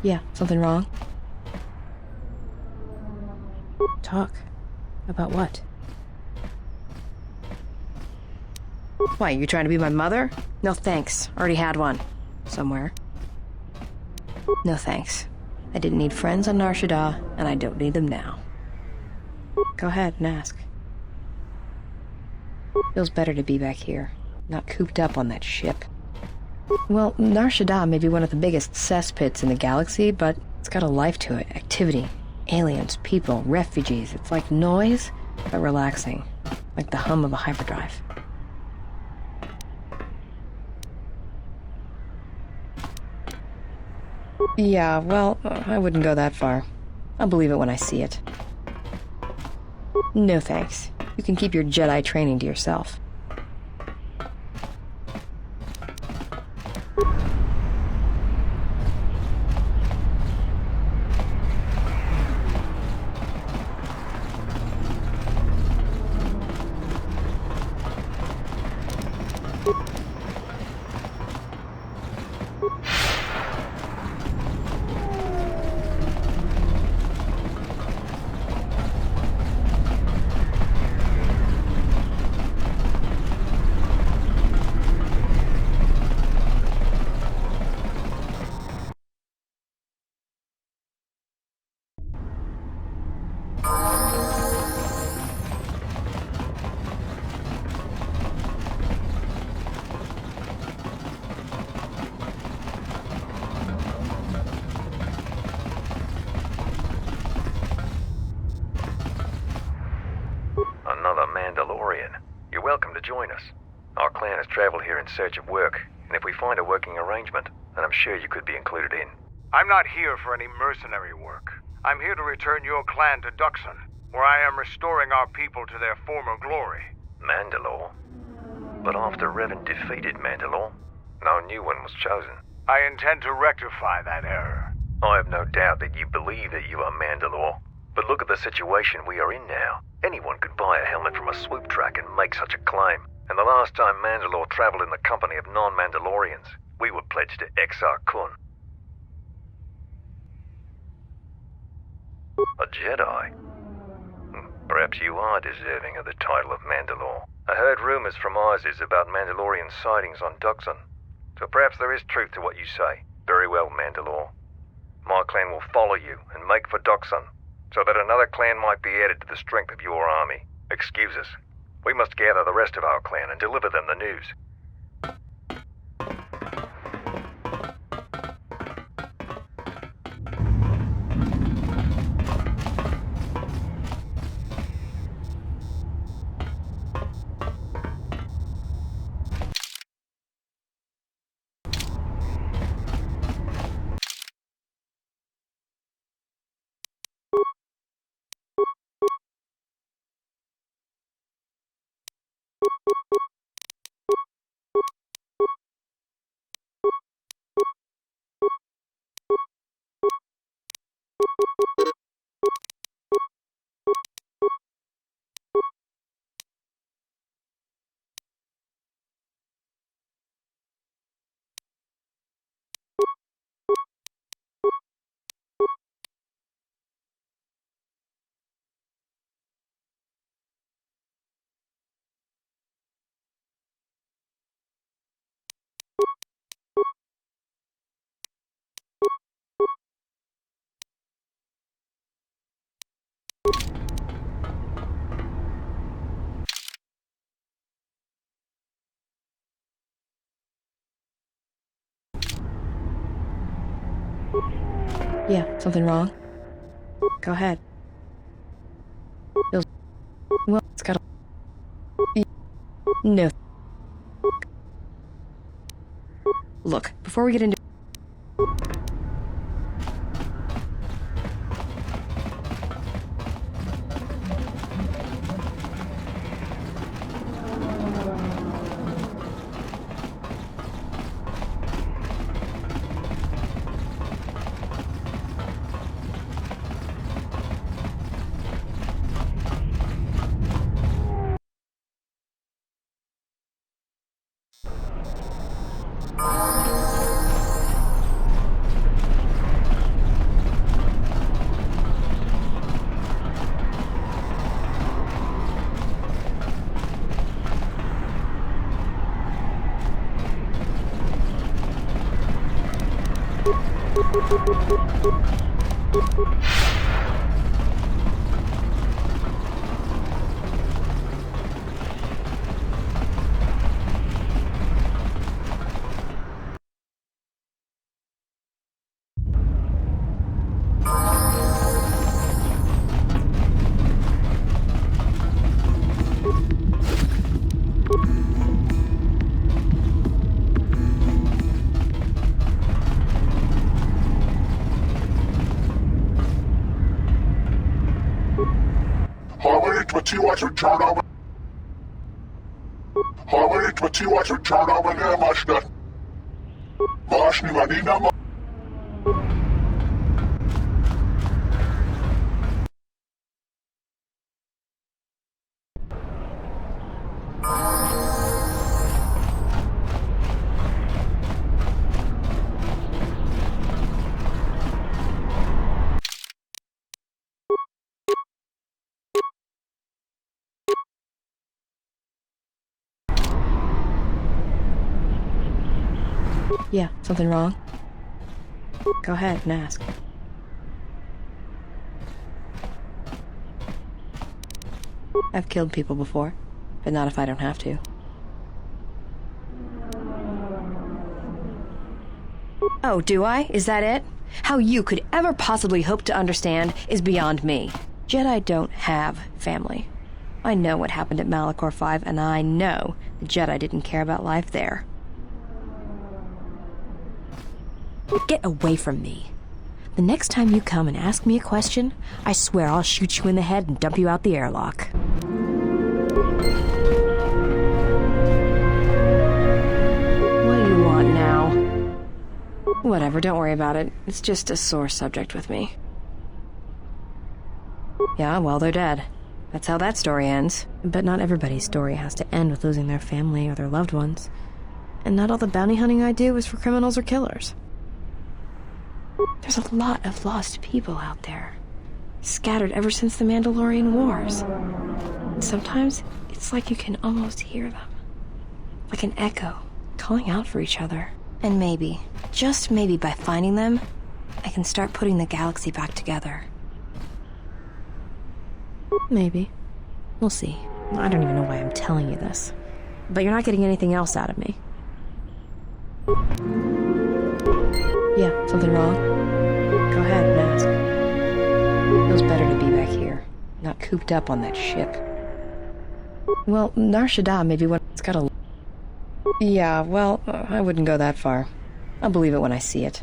Yeah, something wrong? Talk. About what? Why, you trying to be my mother? No thanks. Already had one. Somewhere. No thanks. I didn't need friends on Nar Shaddaa, and I don't need them now. Go ahead and ask. Feels better to be back here, not cooped up on that ship. Well, Nar Shaddaa may be one of the biggest cesspits in the galaxy, but it's got a life to it. Activity. Aliens, people, refugees. It's like noise, but relaxing. Like the hum of a hyperdrive. Yeah, well, I wouldn't go that far. I'll believe it when I see it. No thanks. You can keep your Jedi training to yourself. Another Mandalorian. You're welcome to join us. Our clan has traveled here in search of work, and if we find a working arrangement, then I'm sure you could be included in. I'm not here for any mercenary work. I'm here to return your clan to Duxon, where I am restoring our people to their former glory. Mandalore? But after Revan defeated Mandalore, no new one was chosen. I intend to rectify that error. I have no doubt that you believe that you are Mandalore. But look at the situation we are in now. Anyone could buy a helmet from a swoop track and make such a claim. And the last time Mandalore traveled in the company of non-Mandalorians, we were pledged to Exar Kun. A Jedi? Perhaps you are deserving of the title of Mandalore. I heard rumors from Isis about Mandalorian sightings on Duxon. So perhaps there is truth to what you say. Very well, Mandalore. My clan will follow you and make for Duxon, so that another clan might be added to the strength of your army. Excuse us. We must gather the rest of our clan and deliver them the news. Yeah, something wrong? Go ahead. Feels... Well, it's got a... No. Look, before we get into... turn over. حاولت بتيوات turn over there ماشنا. ماشني مدينة ما. Yeah, something wrong? Go ahead and ask. I've killed people before, but not if I don't have to. Oh, do I? Is that it? How you could ever possibly hope to understand is beyond me. Jedi don't have family. I know what happened at Malachor 5, and I know the Jedi didn't care about life there. Get away from me. The next time you come and ask me a question, I swear I'll shoot you in the head and dump you out the airlock. What do you want now? Whatever, don't worry about it. It's just a sore subject with me. Yeah, well, they're dead. That's how that story ends. But not everybody's story has to end with losing their family or their loved ones. And not all the bounty hunting I do is for criminals or killers. There's a lot of lost people out there, scattered ever since the Mandalorian Wars. And sometimes it's like you can almost hear them, like an echo, calling out for each other. And maybe, just maybe by finding them, I can start putting the galaxy back together. Maybe. We'll see. I don't even know why I'm telling you this. But you're not getting anything else out of me. Yeah, something wrong? Go ahead and ask. Feels better to be back here, not cooped up on that ship. Well, Nar Shaddaa may be one that's got a... Yeah, well, I wouldn't go that far. I'll believe it when I see it.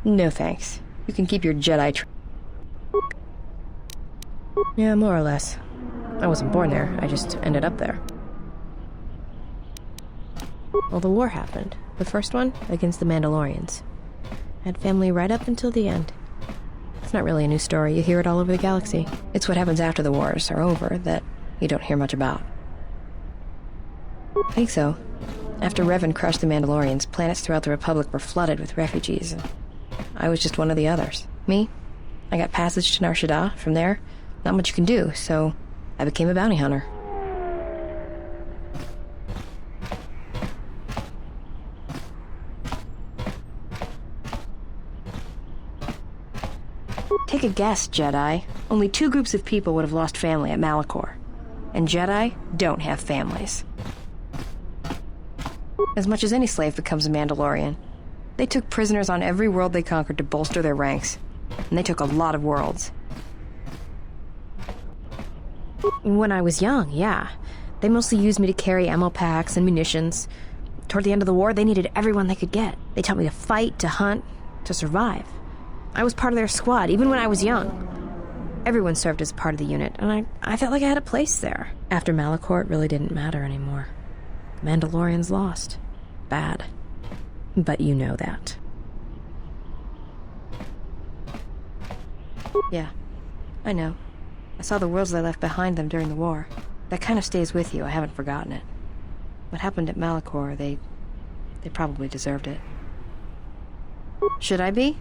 No thanks. You can keep your Jedi Yeah, more or less. I wasn't born there, I just ended up there. Well, the war happened. The first one, against the Mandalorians. I had family right up until the end. It's not really a new story, you hear it all over the galaxy. It's what happens after the wars are over that you don't hear much about. I think so. After Revan crushed the Mandalorians, planets throughout the Republic were flooded with refugees, and I was just one of the others. Me? I got passage to Nar Shaddaa. From there, not much you can do, so I became a bounty hunter. Take a guess, Jedi. Only 2 groups of people would have lost family at Malachor. And Jedi don't have families. As much as any slave becomes a Mandalorian. They took prisoners on every world they conquered to bolster their ranks. And they took a lot of worlds. When I was young, yeah. They mostly used me to carry ammo packs and munitions. Toward the end of the war, they needed everyone they could get. They taught me to fight, to hunt, to survive. I was part of their squad, even when I was young. Everyone served as part of the unit, and I felt like I had a place there. After Malachor, it really didn't matter anymore. Mandalorians lost. Bad. But you know that. Yeah, I know. I saw the worlds they left behind them during the war. That kind of stays with you, I haven't forgotten it. What happened at Malachor, they probably deserved it. Should I be?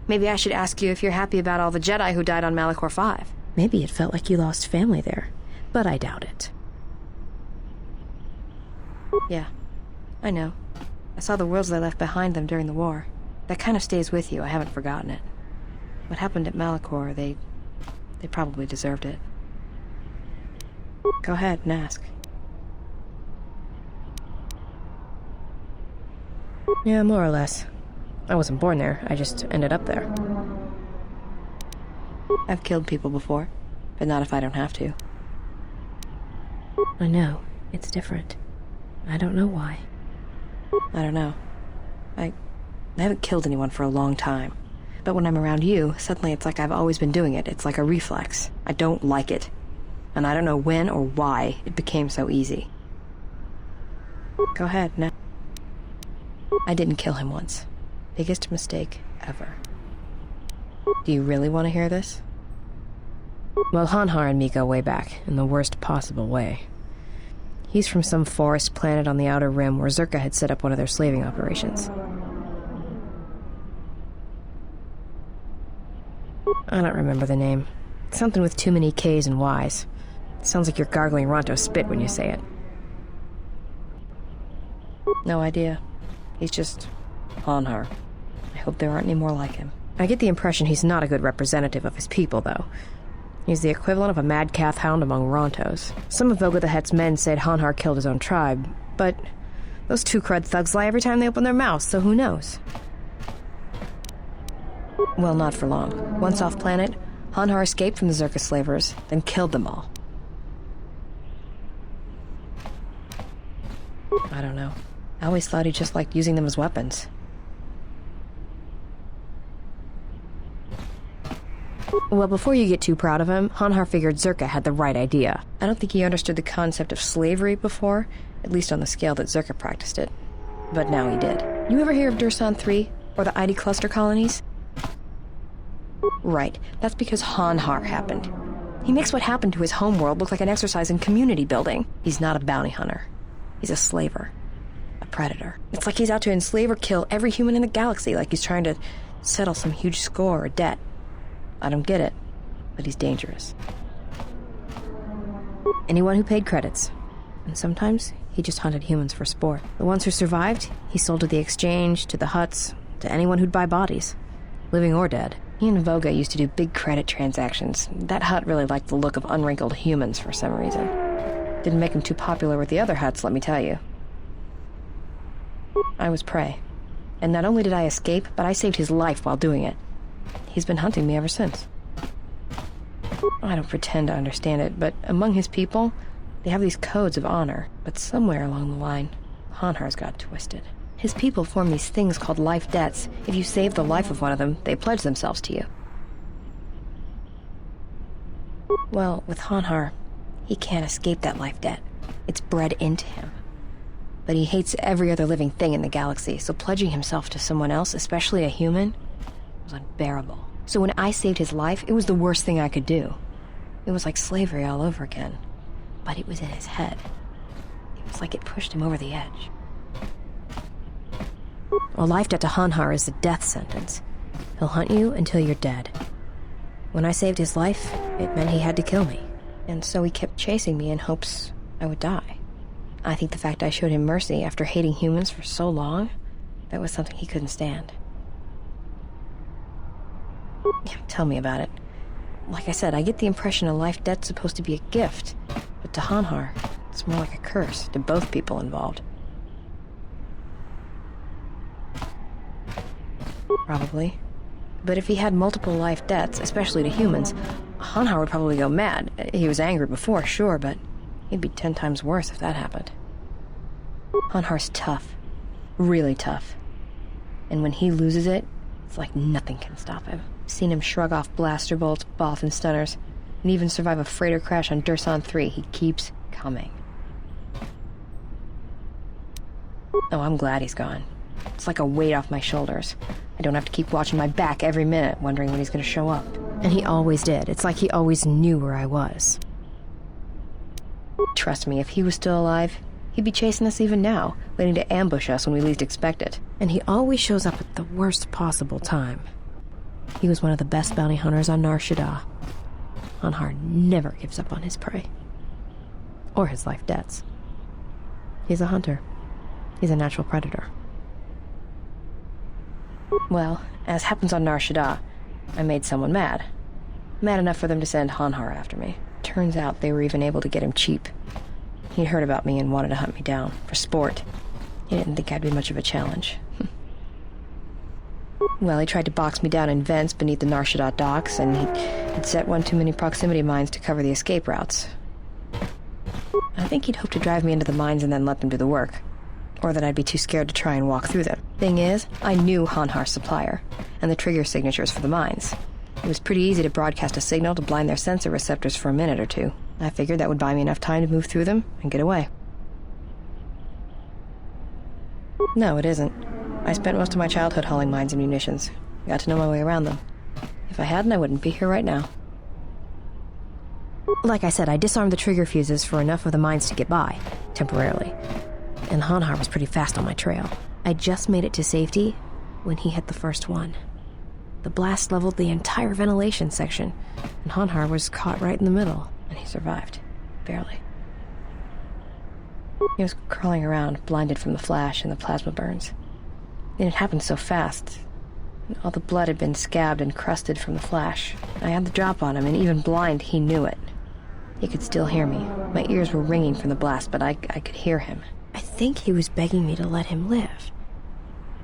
Maybe I should ask you if you're happy about all the Jedi who died on Malachor 5. Maybe it felt like you lost family there, but I doubt it. Yeah, I know. I saw the worlds they left behind them during the war. That kind of stays with you, I haven't forgotten it. What happened at Malachor, they probably deserved it. Go ahead and ask. Yeah, more or less. I wasn't born there, I just ended up there. I've killed people before, but not if I don't have to. I know, it's different. I don't know why. I don't know. I haven't killed anyone for a long time. But when I'm around you, suddenly it's like I've always been doing it. It's like a reflex. I don't like it. and I don't know when or why it became so easy. Go ahead, now. I didn't kill him once. Biggest mistake ever. Do you really want to hear this? Well, Hanhar and me go way back, in the worst possible way. He's from some forest planet on the Outer Rim where Zerka had set up one of their slaving operations. I don't remember the name. Something with too many K's and Y's. It sounds like you're gargling Ronto spit when you say it. No idea. He's just Hanhar. I hope there aren't any more like him. I get the impression he's not a good representative of his people, though. He's the equivalent of a mad calf hound among Rontos. Some of Voga the Hett's men said Hanhar killed his own tribe, but those two crud thugs lie every time they open their mouths, so who knows? Well, not for long. Once off planet, Hanhar escaped from the Zerka slavers, then killed them all. I don't know. I always thought he just liked using them as weapons. Well, before you get too proud of him, Hanhar figured Zerka had the right idea. I don't think he understood the concept of slavery before, at least on the scale that Zerka practiced it. But now he did. You ever hear of Dursan 3, or the ID cluster colonies? Right, that's because Hanhar happened. He makes what happened to his homeworld look like an exercise in community building. He's not a bounty hunter. He's a slaver. A predator. It's like he's out to enslave or kill every human in the galaxy, like he's trying to settle some huge score or debt. I don't get it, but he's dangerous. Anyone who paid credits. And sometimes he just hunted humans for sport. The ones who survived, he sold to the exchange, to the huts, to anyone who'd buy bodies, living or dead. He and Voga used to do big credit transactions. That hut really liked the look of unwrinkled humans for some reason. Didn't make him too popular with the other huts, let me tell you. I was prey. And not only did I escape, but I saved his life while doing it. He's been hunting me ever since. I don't pretend to understand it, but among his people, they have these codes of honor. But somewhere along the line, Hanhar's got twisted. His people form these things called life debts. If you save the life of one of them, they pledge themselves to you. Well, with Hanhar, he can't escape that life debt. It's bred into him. But he hates every other living thing in the galaxy, so pledging himself to someone else, especially a human, was unbearable. So when I saved his life, it was the worst thing I could do. It was like slavery all over again. But it was in his head. It was like it pushed him over the edge. A life debt to Hanhar is a death sentence. He'll hunt you until you're dead. When I saved his life, it meant he had to kill me. And so he kept chasing me in hopes I would die. I think the fact I showed him mercy after hating humans for so long, that was something he couldn't stand. Yeah, tell me about it. Like I said, I get the impression a life debt's supposed to be a gift, but to Hanhar, it's more like a curse to both people involved. Probably. But if he had multiple life debts, especially to humans, Hanhar would probably go mad. He was angry before, sure, but he'd be 10 times worse if that happened. Hanhar's tough. Really tough. And when he loses it, it's like nothing can stop him. I've seen him shrug off blaster bolts, boff and stunners, and even survive a freighter crash on Dursan 3. He keeps coming. Oh, I'm glad he's gone. It's like a weight off my shoulders. I don't have to keep watching my back every minute, wondering when he's going to show up. And he always did. It's like he always knew where I was. Trust me, if he was still alive, he'd be chasing us even now, waiting to ambush us when we least expect it. And he always shows up at the worst possible time. He was one of the best bounty hunters on Nar Shaddaa. Hanhar never gives up on his prey. Or his life debts. He's a hunter. He's a natural predator. Well, as happens on Nar Shaddaa, I made someone mad. Mad enough for them to send Hanhar after me. Turns out they were even able to get him cheap. He'd heard about me and wanted to hunt me down, for sport. He didn't think I'd be much of a challenge. Well, he tried to box me down in vents beneath the Nar Shaddaa docks, and he'd set one too many proximity mines to cover the escape routes. I think he'd hoped to drive me into the mines and then let them do the work. Or that I'd be too scared to try and walk through them. Thing is, I knew Hanhar's supplier, and the trigger signatures for the mines. It was pretty easy to broadcast a signal to blind their sensor receptors for a minute or two. I figured that would buy me enough time to move through them and get away. No, it isn't. I spent most of my childhood hauling mines and munitions. Got to know my way around them. If I hadn't, I wouldn't be here right now. Like I said, I disarmed the trigger fuses for enough of the mines to get by, temporarily. And Hanhar was pretty fast on my trail. I just made it to safety when he hit the first one. The blast leveled the entire ventilation section, and Hanhar was caught right in the middle, and he survived. Barely. He was crawling around, blinded from the flash and the plasma burns. And it happened so fast. All the blood had been scabbed and crusted from the flash. I had the drop on him, and even blind, he knew it. He could still hear me. My ears were ringing from the blast, but I could hear him. I think he was begging me to let him live.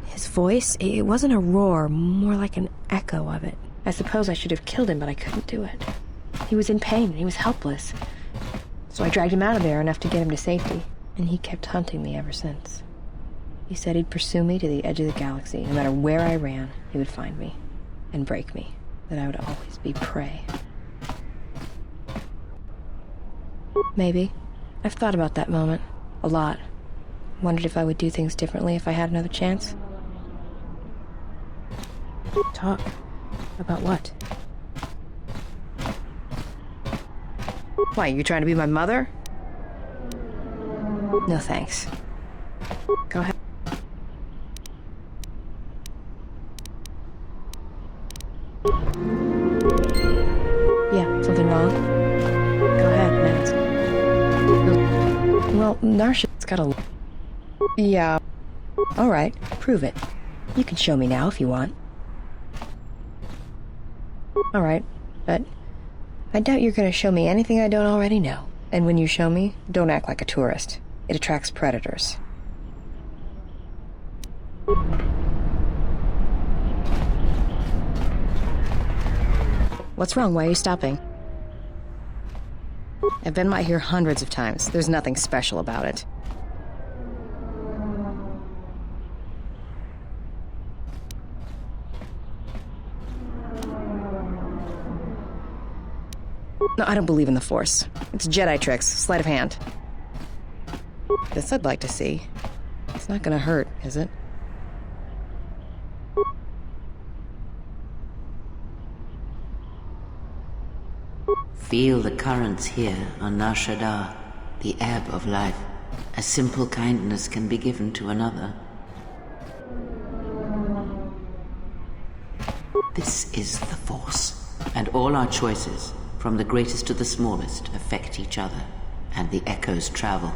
His voice, it wasn't a roar, more like an echo of it. I suppose I should have killed him, but I couldn't do it. He was in pain, he was helpless. So I dragged him out of there enough to get him to safety, and he kept hunting me ever since. He said he'd pursue me to the edge of the galaxy. No matter where I ran, he would find me and break me, that I would always be prey. Maybe. I've thought about that moment. A lot. Wondered if I would do things differently if I had another chance. Talk. About what? Why, you trying to be my mother? No thanks. Go ahead. Yeah, something wrong? Go ahead and ask. Well, Narsha's got a... Yeah. Alright, prove it. You can show me now if you want. Alright, but I doubt you're gonna show me anything I don't already know. And when you show me, don't act like a tourist. It attracts predators. What's wrong? Why are you stopping? I've been by here hundreds of times. There's nothing special about it. No, I don't believe in the Force. It's Jedi tricks, sleight of hand. This I'd like to see. It's not gonna hurt, is it? Feel the currents here on Nar Shaddaa, the ebb of life. A simple kindness can be given to another. This is the Force, and all our choices, from the greatest to the smallest, affect each other, and the echoes travel.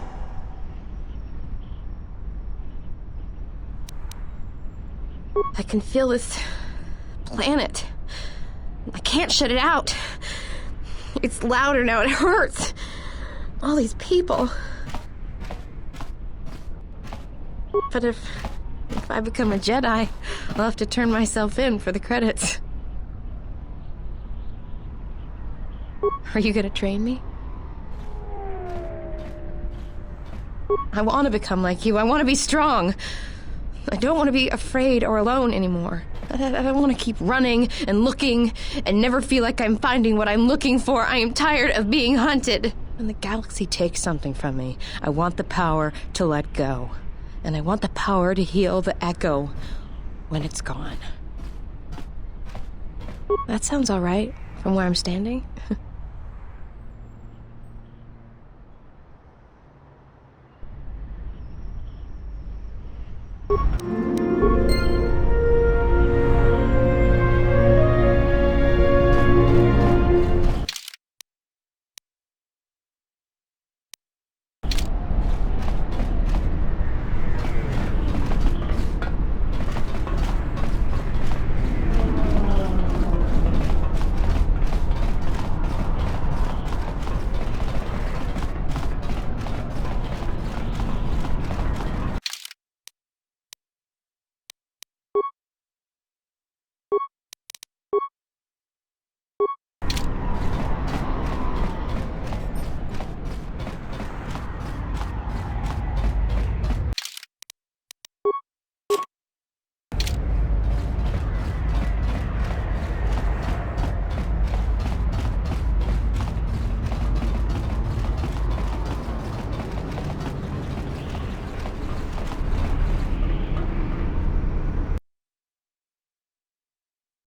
I can feel this planet. I can't shut it out. It's louder now, it hurts. All these people. But if I become a Jedi, I'll have to turn myself in for the credits. Are you gonna train me? I want to become like you. I want to be strong. I don't want to be afraid or alone anymore. I want to keep running and looking and never feel like I'm finding what I'm looking for. I am tired of being hunted. When the galaxy takes something from me, I want the power to let go. And I want the power to heal the echo when it's gone. That sounds all right from where I'm standing.